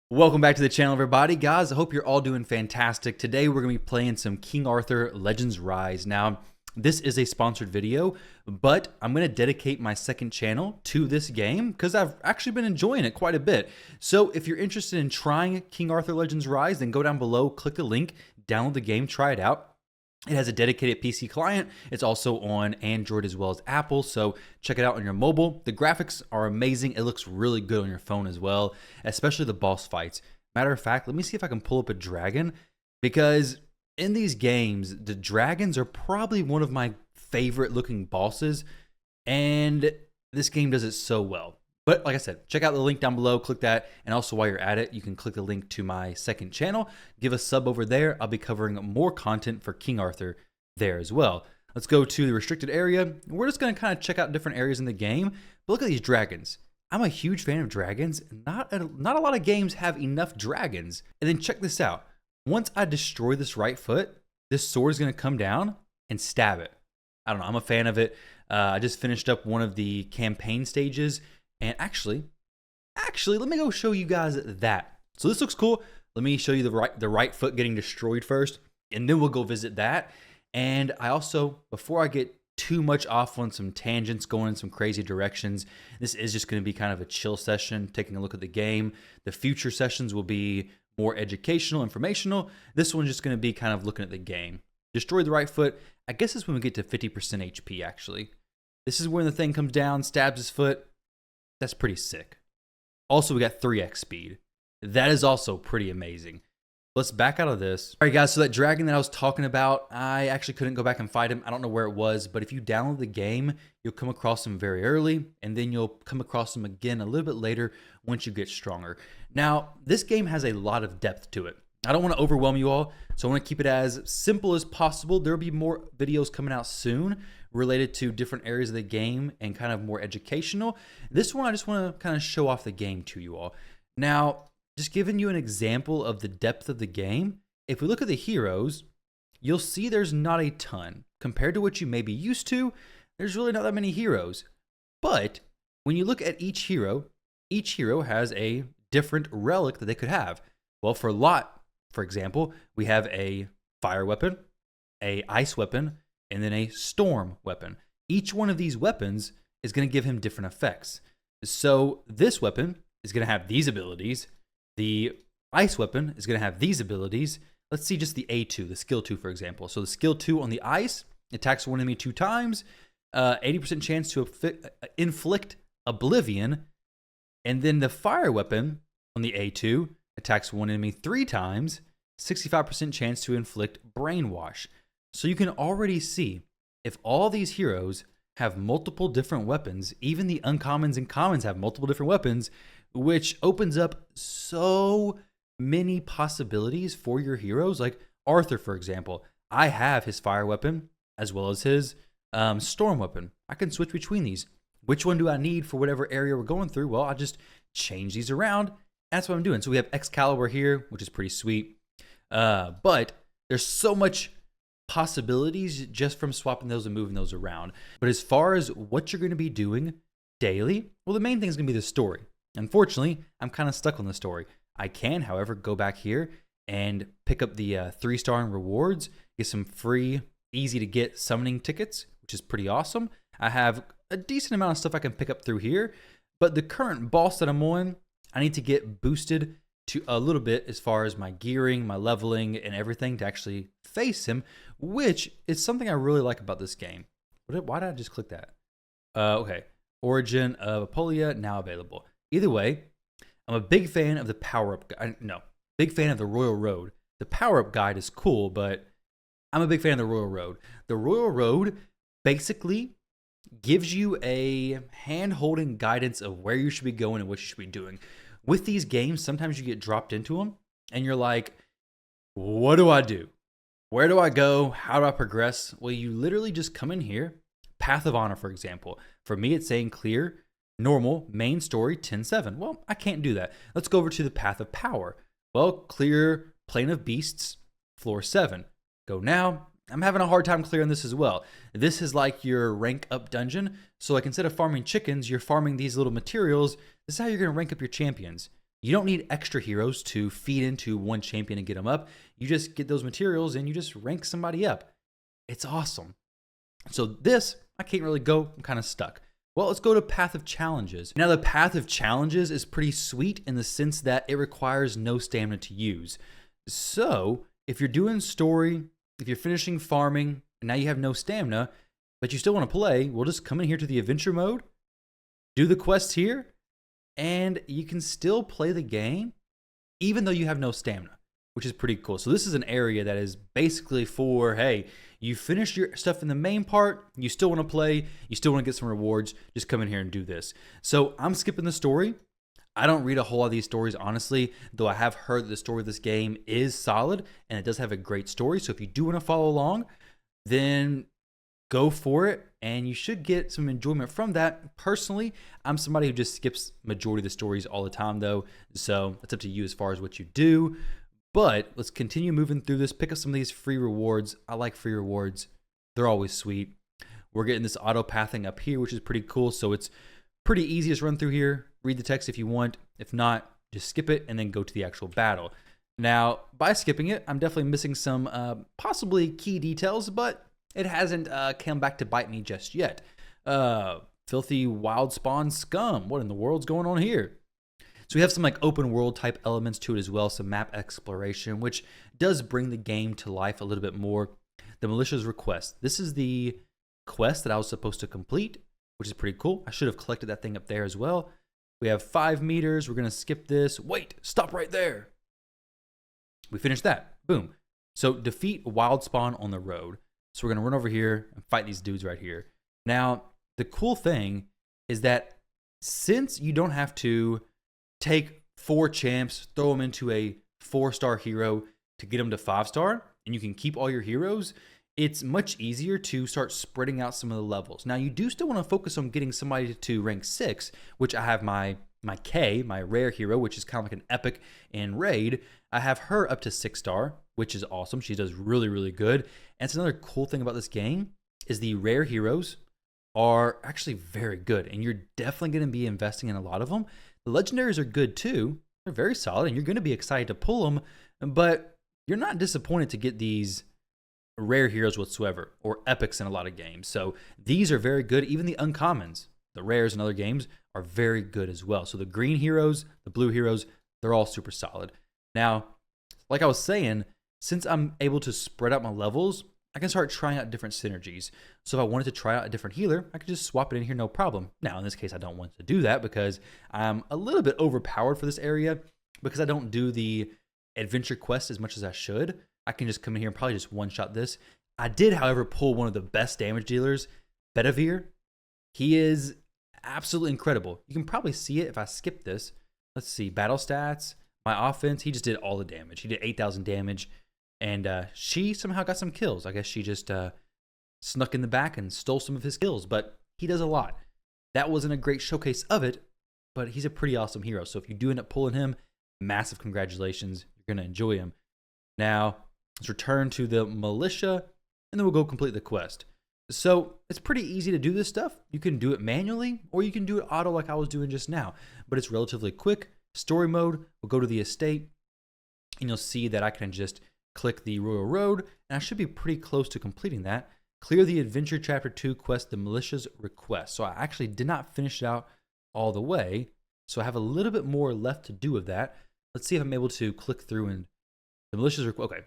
Welcome back to the channel, everybody. Guys, I hope you're all doing fantastic. Today, we're going to be playing some King Arthur Legends Rise. Now, this is a sponsored video, but I'm going to dedicate my second channel to this game because I've actually been enjoying it quite a bit. So if you're interested in trying King Arthur Legends Rise, then go down below, click the link, download the game, try it out. It has a dedicated PC client. It's also on Android as well as Apple, so check it out on your mobile. The graphics are amazing. It looks really good on your phone as well, especially the boss fights. Matter of fact, let me see if I can pull up a dragon, because in these games, the dragons are probably one of my favorite looking bosses, and this game does it so well. But like I said, check out the link down below, click that, and also while you're at it, you can click the link to my second channel. Give a sub over there. I'll be covering more content for King Arthur there as well. Let's go to the restricted area. We're just going to kind of check out different areas in the game. But look at these dragons. I'm a huge fan of dragons. Not a lot of games have enough dragons. And then check this out. Once I destroy this right foot, this sword is going to come down and stab it. I don't know. I'm a fan of it. I just finished up one of the campaign stages. And actually, let me go show you guys that. So this looks cool. Let me show you the right foot getting destroyed first, and then we'll go visit that. And I also, before I get too much off on some tangents, going in some crazy directions, this is just going to be kind of a chill session, taking a look at the game. The future sessions will be more educational, informational. This one's just going to be kind of looking at the game. Destroy the right foot. I guess this is when we get to 50% HP, actually. This is when the thing comes down, stabs his foot. That's pretty sick. Also, we got 3x speed. That is also pretty amazing. Let's back out of this. All right, guys, so that dragon that I was talking about, I actually couldn't go back and fight him. I don't know where it was, but if you download the game, you'll come across him very early, and then you'll come across him again a little bit later once you get stronger. Now, this game has a lot of depth to it. I don't want to overwhelm you all, so I want to keep it as simple as possible. There will be more videos coming out soon related to different areas of the game and kind of more educational. This one, I just want to kind of show off the game to you all. Now, just giving you an example of the depth of the game, if we look at the heroes, you'll see there's not a ton. Compared to what you may be used to, there's really not that many heroes. But when you look at each hero has a different relic that they could have. Well, for Lot, for example, we have a fire weapon, a ice weapon, and then a storm weapon. Each one of these weapons is going to give him different effects. So this weapon is going to have these abilities. The ice weapon is going to have these abilities. Let's see just the A2, the skill 2, for example. So the skill 2 on the ice attacks one enemy 2 times, 80% chance to inflict oblivion. And then the fire weapon on the A2 attacks one enemy 3 times, 65% chance to inflict brainwash. So you can already see, if all these heroes have multiple different weapons, even the uncommons and commons have multiple different weapons, which opens up so many possibilities for your heroes. Like Arthur, for example, I have his fire weapon as well as his storm weapon. I can switch between these. Which one do I need for whatever area we're going through? Well, I just change these around. That's what I'm doing. So we have Excalibur here, which is pretty sweet. But there's so much possibilities just from swapping those and moving those around. But as far as what you're going to be doing daily, well, the main thing is going to be the story. Unfortunately, I'm kind of stuck on the story. I can, however, go back here and pick up the 3-star in rewards, get some free, easy to get summoning tickets, which is pretty awesome. I have a decent amount of stuff I can pick up through here, but the current boss that I'm on, I need to get boosted to a little bit as far as my gearing, my leveling, and everything to actually face him, which is something I really like about this game. Why did I just click that? Okay. Origin of Apolia now available. Either way, I'm a big fan of the power-up guide. No, big fan of the Royal Road. The power-up guide is cool, but I'm a big fan of the Royal Road. The Royal Road basically gives you a hand-holding guidance of where you should be going and what you should be doing. With these games, sometimes you get dropped into them, and you're like, what do I do? Where do I go? How do I progress? Well, you literally just come in here. Path of Honor, for example. For me, it's saying clear, normal, main story, 10-7. Well, I can't do that. Let's go over to the Path of Power. Well, clear Plane of Beasts, floor 7. Go now. I'm having a hard time clearing this as well. This is like your rank up dungeon. So like instead of farming chickens, you're farming these little materials. This is how you're going to rank up your champions. You don't need extra heroes to feed into one champion and get them up. You just get those materials and you just rank somebody up. It's awesome. So this, I can't really go. I'm kind of stuck. Well, let's go to Path of Challenges. Now, the Path of Challenges is pretty sweet in the sense that it requires no stamina to use. So if you're doing story, if you're finishing farming, and now you have no stamina, but you still want to play, we'll just come in here to the adventure mode, do the quests here, and you can still play the game even though you have no stamina, which is pretty cool. So this is an area that is basically for, hey, you finished your stuff in the main part, you still want to play, you still want to get some rewards, just come in here and do this. So I'm skipping the story. I don't read a whole lot of these stories, honestly, though I have heard that the story of this game is solid, and it does have a great story. So if you do want to follow along, then go for it, and you should get some enjoyment from that. Personally, I'm somebody who just skips majority of the stories all the time, though, so it's up to you as far as what you do. But let's continue moving through this. Pick up some of these free rewards. I like free rewards. They're always sweet. We're getting this auto pathing up here, which is pretty cool. So it's pretty easy to run through here. Read the text if you want. If not, just skip it and then go to the actual battle. Now, by skipping it, I'm definitely missing some possibly key details, but it hasn't come back to bite me just yet. Filthy wild spawn scum. What in the world's going on here? So we have some like open world type elements to it as well, some map exploration, which does bring the game to life a little bit more. The militia's request. This is the quest that I was supposed to complete, which is pretty cool. I should have collected that thing up there as well. We have 5 meters. We're going to skip this. Wait, stop right there. We finished that. Boom. So defeat wild spawn on the road. So we're going to run over here and fight these dudes right here. Now, the cool thing is that since you don't have to take 4 champs, throw them into a 4-star hero to get them to 5-star, and you can keep all your heroes, it's much easier to start spreading out some of the levels. Now, you do still want to focus on getting somebody to rank 6, which I have my K, my rare hero, which is kind of like an epic in Raid. I have her up to 6-star, which is awesome. She does really, really good. And it's another cool thing about this game is the rare heroes are actually very good, and you're definitely going to be investing in a lot of them. The legendaries are good too. They're very solid, and you're going to be excited to pull them, but you're not disappointed to get these rare heroes whatsoever, or epics in a lot of games. So these are very good. Even the uncommons, the rares in other games, are very good as well. So the green heroes, the blue heroes, they're all super solid. Now, like I was saying, since I'm able to spread out my levels, I can start trying out different synergies. So if I wanted to try out a different healer, I could just swap it in here, no problem. Now, in this case, I don't want to do that because I'm a little bit overpowered for this area because I don't do the adventure quest as much as I should. I can just come in here and probably just one-shot this. I did, however, pull one of the best damage dealers, Bedivere. He is absolutely incredible. You can probably see it if I skip this. Let's see, battle stats, my offense, he just did all the damage. He did 8,000 damage. And she somehow got some kills. I guess she just snuck in the back and stole some of his kills, but he does a lot. That wasn't a great showcase of it, but he's a pretty awesome hero. So if you do end up pulling him, massive congratulations. You're going to enjoy him. Now, let's return to the militia, and then we'll go complete the quest. So it's pretty easy to do this stuff. You can do it manually, or you can do it auto like I was doing just now, but it's relatively quick. Story mode, we'll go to the estate, and you'll see that I can just click the Royal Road, and I should be pretty close to completing that. Clear the Adventure Chapter 2 quest, the Militia's Request. So I actually did not finish it out all the way, so I have a little bit more left to do of that. Let's see if I'm able to click through and the Militia's Request. Okay,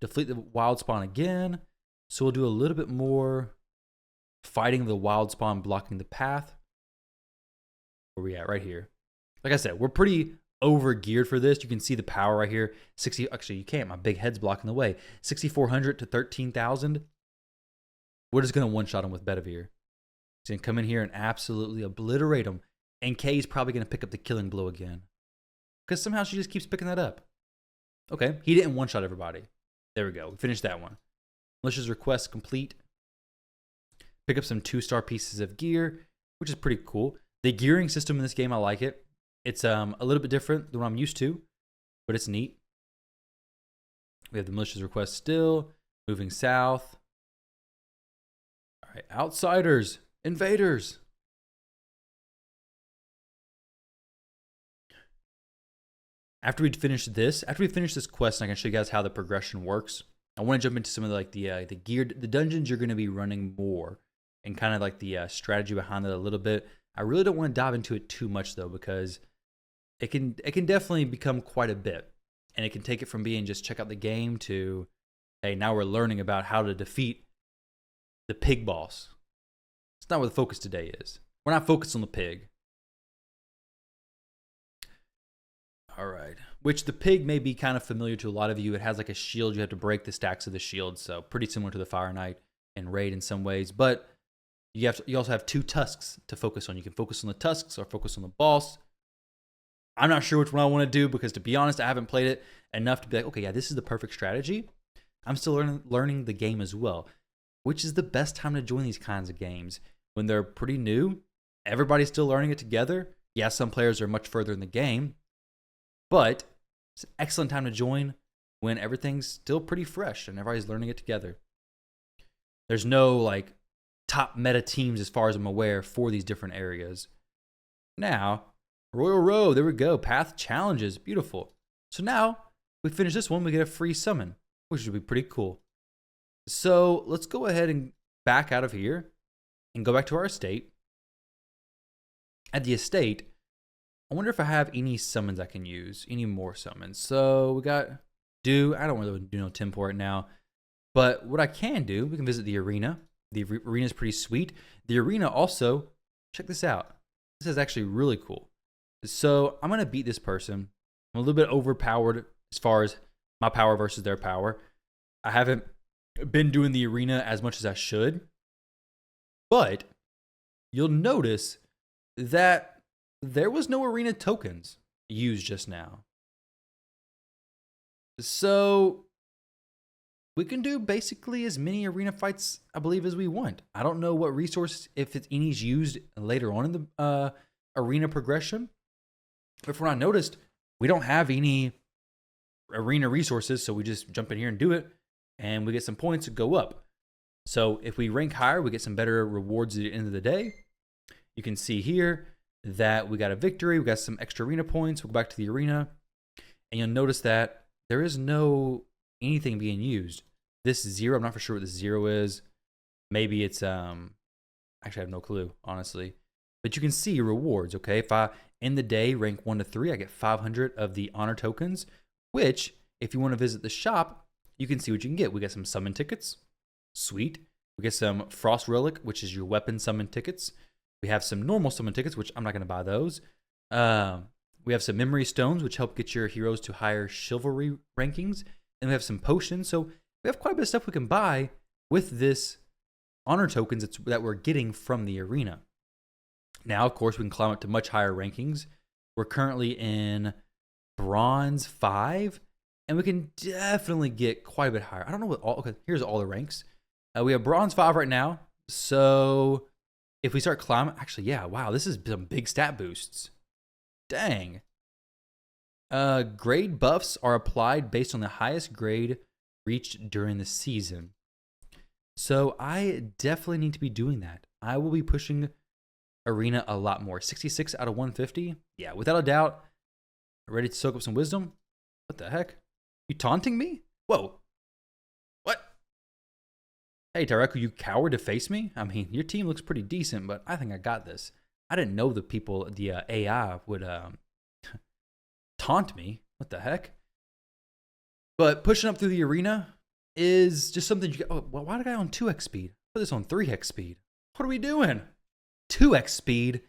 defeat the wild spawn again. So we'll do a little bit more fighting the wild spawn, blocking the path. Where are we at? Right here. Like I said, we're pretty over geared for this. You can see the power right here. 60. Actually, you can't. My big head's blocking the way. 6,400 to 13,000. We're just gonna one-shot him with Bedivere. He's gonna come in here and absolutely obliterate him. And Kay's probably gonna pick up the killing blow again, because somehow she just keeps picking that up. Okay, he didn't one-shot everybody. There we go. We finished that one. Militia's Request complete. Pick up some 2-star pieces of gear, which is pretty cool. The gearing system in this game, I like it. It's a little bit different than what I'm used to, but it's neat. We have the Militia's Request still. Moving south. All right, outsiders, invaders. after we finish this quest, and I can show you guys how the progression works. I want to jump into some of the dungeons you're going to be running more, and kind of like the strategy behind it a little bit. I really don't want to dive into it too much though, because it can definitely become quite a bit, and it can take it from being just check out the game to, hey, now we're learning about how to defeat the pig boss. It's not where the focus today is. We're not focused on the pig. All right. Which the pig may be kind of familiar to a lot of you. It has like a shield. You have to break the stacks of the shield. So pretty similar to the Fire Knight and Raid in some ways. But you also have 2 tusks to focus on. You can focus on the tusks or focus on the boss. I'm not sure which one I want to do, because to be honest, I haven't played it enough to be like, okay, yeah, this is the perfect strategy. I'm still learning the game as well, which is the best time to join these kinds of games. When they're pretty new, everybody's still learning it together. Yeah, some players are much further in the game, but it's an excellent time to join when everything's still pretty fresh and everybody's learning it together. There's no like top meta teams as far as I'm aware for these different areas. Now, Royal Road, there we go. Path challenges, beautiful. So now we finish this one, we get a free summon, which would be pretty cool. So let's go ahead and back out of here and go back to our estate. At the estate, I wonder if I have any summons I can use, any more summons. So we got I don't really do no tempo right now, but what I can do, we can visit the arena. The arena is pretty sweet. The arena also, check this out. This is actually really cool. So I'm going to beat this person. I'm a little bit overpowered as far as my power versus their power. I haven't been doing the arena as much as I should, but you'll notice that there was no arena tokens used just now. So we can do basically as many arena fights, I believe, as we want. I don't know what resource, if it's any's used later on in the arena progression. But from what I noticed, we don't have any arena resources, so we just jump in here and do it, and we get some points to go up. So if we rank higher, we get some better rewards at the end of the day. You can see here that we got a victory, we got some extra arena points. We'll go back to the arena, and you'll notice that there is no anything being used. This 0, I'm not for sure what this 0 is. Maybe it's actually I have no clue, honestly. But you can see rewards, okay? If I end the day rank 1 to 3, I get 500 of the honor tokens, which if you want to visit the shop, you can see what you can get. We got some summon tickets. Sweet. We get some frost relic, which is your weapon summon tickets. We have some normal summon tickets, which I'm not going to buy those. We have some memory stones, which help get your heroes to higher chivalry rankings. And we have some potions. So we have quite a bit of stuff we can buy with this honor tokens that we're getting from the arena. Now, of course, we can climb up to much higher rankings. We're currently in bronze 5, and we can definitely get quite a bit higher. I don't know what all, okay, here's all the ranks. We have bronze 5 right now. So if we start climbing, actually, yeah, wow, this is some big stat boosts. Dang. Grade buffs are applied based on the highest grade reached during the season. So I definitely need to be doing that. I will be pushing arena a lot more. 66 out of 150. Yeah, without a doubt. Ready to soak up some wisdom? What the heck? You taunting me? Whoa. What? Hey, Tareku, you coward to face me? I mean, your team looks pretty decent, but I think I got this. I didn't know the AI would taunt me. What the heck? But pushing up through the arena is just something you get. Oh, well, why did I on 2x speed? Put this on 3x speed. What are we doing? 2x speed?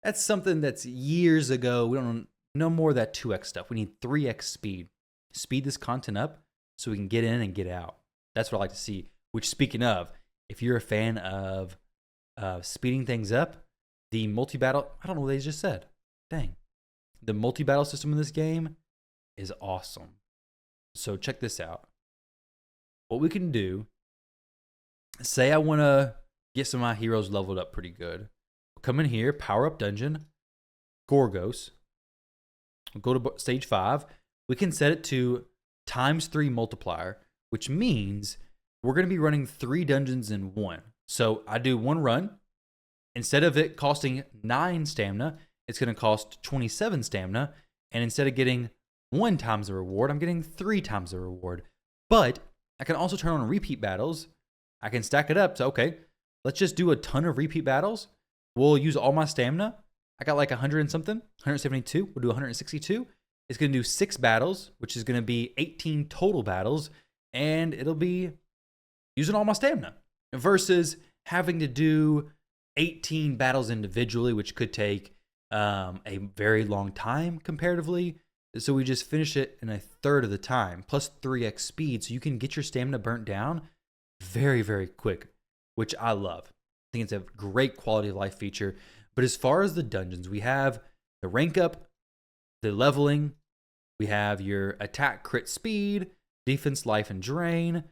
That's something that's years ago. We don't know more of that 2x stuff. We need 3x speed. Speed this content up so we can get in and get out. That's what I like to see. Which, speaking of, if you're a fan of speeding things up, the multi-battle, I don't know what they just said. Dang. The multi-battle system in this game is awesome. So check this out. What we can do, say I want to get some of my heroes leveled up pretty good. We'll come in here, power up dungeon, Gorgos. We'll go to stage 5. We can set it to ×3 multiplier, which means we're going to be running 3 dungeons in one. So I do one run. Instead of it costing 9 stamina, it's going to cost 27 stamina. And instead of getting 1 times the reward, I'm getting 3 times the reward. But I can also turn on repeat battles. I can stack it up. So, okay, let's just do a ton of repeat battles. We'll use all my stamina. I got like 100 and something, 172. We'll do 162. It's going to do 6 battles, which is going to be 18 total battles. And it'll be using all my stamina versus having to do 18 battles individually, which could take a very long time comparatively. So we just finish it in a third of the time, plus 3x speed. So you can get your stamina burnt down very, very quick, which I love. I think it's a great quality of life feature. But as far as the dungeons, we have the rank up, the leveling, we have your attack crit speed, defense life and drain.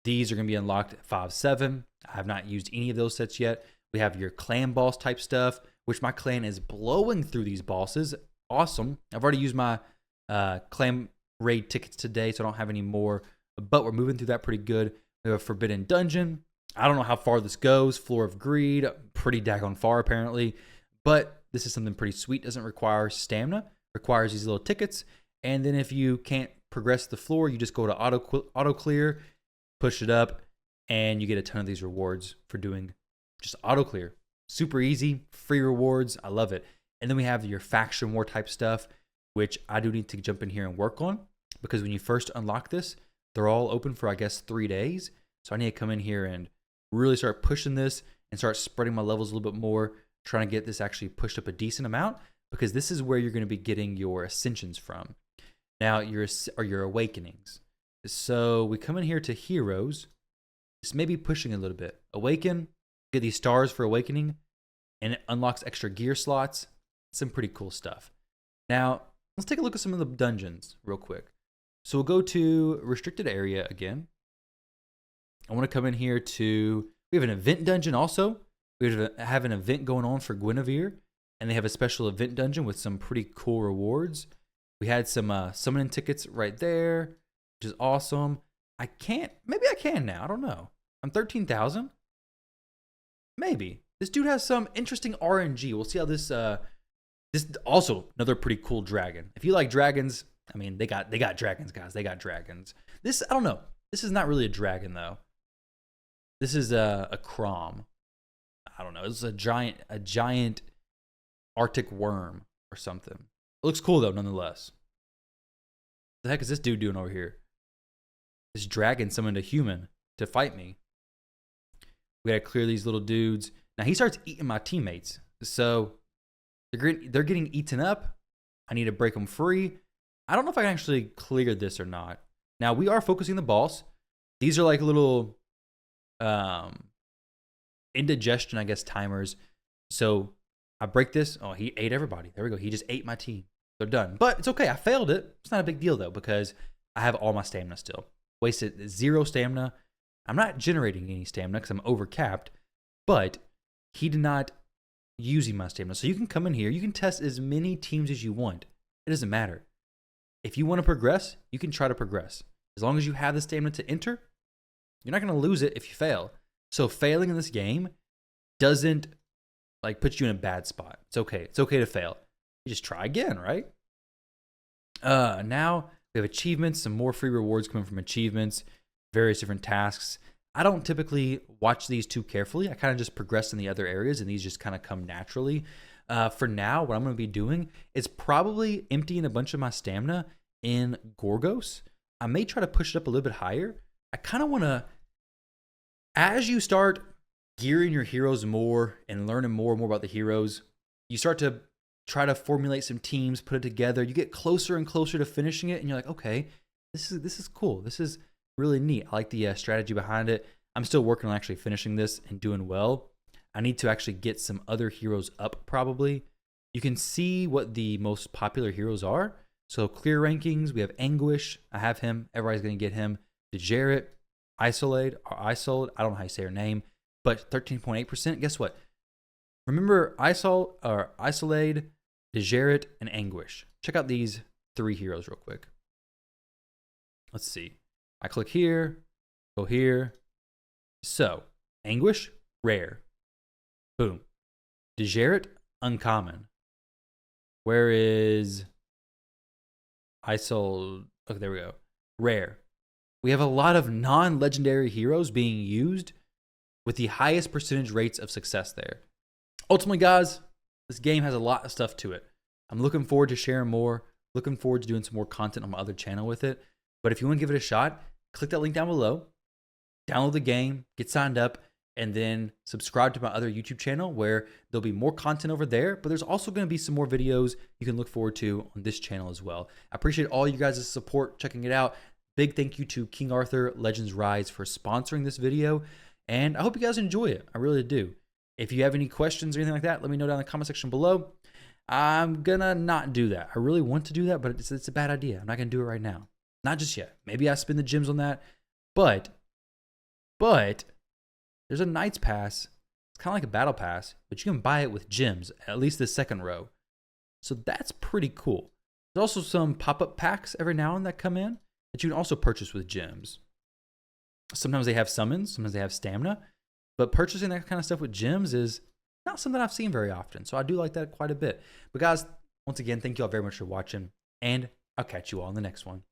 These are going to be unlocked at 5-7. I have not used any of those sets yet. We have your clan boss type stuff, which my clan is blowing through these bosses. Awesome. I've already used my clan raid tickets today, so I don't have any more, but we're moving through that pretty good. We have a forbidden dungeon. I don't know how far this goes. Floor of greed, pretty daggone far apparently, but this is something pretty sweet. Doesn't require stamina, requires these little tickets. And then if you can't progress the floor, you just go to auto clear, push it up, and you get a ton of these rewards for doing just auto clear. Super easy, free rewards. I love it. And then we have your faction war type stuff, which I do need to jump in here and work on, because when you first unlock this, they're all open for, I guess, 3 days. So I need to come in here and really start pushing this and start spreading my levels a little bit more, trying to get this actually pushed up a decent amount, because this is where you're going to be getting your ascensions from. Now, your awakenings. So we come in here to heroes. This may be pushing a little bit. Awaken, get these stars for awakening, and it unlocks extra gear slots. Some pretty cool stuff. Now, let's take a look at some of the dungeons real quick. So we'll go to restricted area again. I want to come in here to, we have an event dungeon also. We have an event going on for Guinevere, and they have a special event dungeon with some pretty cool rewards. We had some summoning tickets right there, which is awesome. Maybe I can now, I don't know. I'm 13,000? Maybe. This dude has some interesting RNG. We'll see how this also another pretty cool dragon. If you like dragons, I mean, they got dragons, guys. They got dragons. This, I don't know. This is not really a dragon, though. This is a Crom. I don't know. This is a giant Arctic worm or something. It looks cool, though, nonetheless. What the heck is this dude doing over here? This dragon summoned a human to fight me. We gotta clear these little dudes. Now, he starts eating my teammates. So, they're getting eaten up. I need to break them free. I don't know if I can actually clear this or not. Now, we are focusing the boss. These are like little indigestion, I guess, timers. So I break this. Oh, he ate everybody. There we go. He just ate my team. They're done. But it's okay. I failed it. It's not a big deal, though, because I have all my stamina still. Wasted 0 stamina. I'm not generating any stamina because I'm overcapped, but he did not using my stamina. So you can come in here. You can test as many teams as you want. It doesn't matter. If you want to progress, you can try to progress. As long as you have the stamina to enter, you're not going to lose it if you fail. So failing in this game doesn't like put you in a bad spot. It's okay. It's okay to fail. You just try again, right? Now we have achievements, some more free rewards coming from achievements, various different tasks. I don't typically watch these too carefully. I kind of just progress in the other areas, and these just kind of come naturally. For now, what I'm going to be doing is probably emptying a bunch of my stamina in Gorgos. I may try to push it up a little bit higher. I kind of want to, as you start gearing your heroes more and learning more and more about the heroes, you start to try to formulate some teams, put it together. You get closer and closer to finishing it, and you're like, okay, this is cool. This is really neat. I like the strategy behind it. I'm still working on actually finishing this and doing well. I need to actually get some other heroes up probably. You can see what the most popular heroes are. So clear rankings, we have Anguish. I have him. Everybody's going to get him. Tshirt, Isolade, I don't know how you say her name, but 13.8%. Guess what? Remember Isolade, Tshirt, and Anguish. Check out these 3 heroes real quick. Let's see. I click here, go here. So, Anguish, rare. Boom. Tshirt, uncommon. Where is I sold, okay, there we go. Rare. We have a lot of non-legendary heroes being used with the highest percentage rates of success there. Ultimately, guys, this game has a lot of stuff to it. I'm looking forward to sharing more, looking forward to doing some more content on my other channel with it. But if you want to give it a shot, click that link down below, download the game, get signed up, and then subscribe to my other YouTube channel where there'll be more content over there, but there's also going to be some more videos you can look forward to on this channel as well. I appreciate all you guys' support checking it out. Big thank you to King Arthur Legends Rise for sponsoring this video, and I hope you guys enjoy it. I really do. If you have any questions or anything like that, let me know down in the comment section below. I'm gonna not do that. I really want to do that, but it's a bad idea. I'm not gonna do it right now. Not just yet. Maybe I spend the gems on that, but there's a Knight's Pass. It's kind of like a Battle Pass, but you can buy it with gems, at least the second row. So that's pretty cool. There's also some pop-up packs every now and then that come in that you can also purchase with gems. Sometimes they have summons, sometimes they have stamina, but purchasing that kind of stuff with gems is not something I've seen very often. So I do like that quite a bit. But guys, once again, thank you all very much for watching, and I'll catch you all in the next one.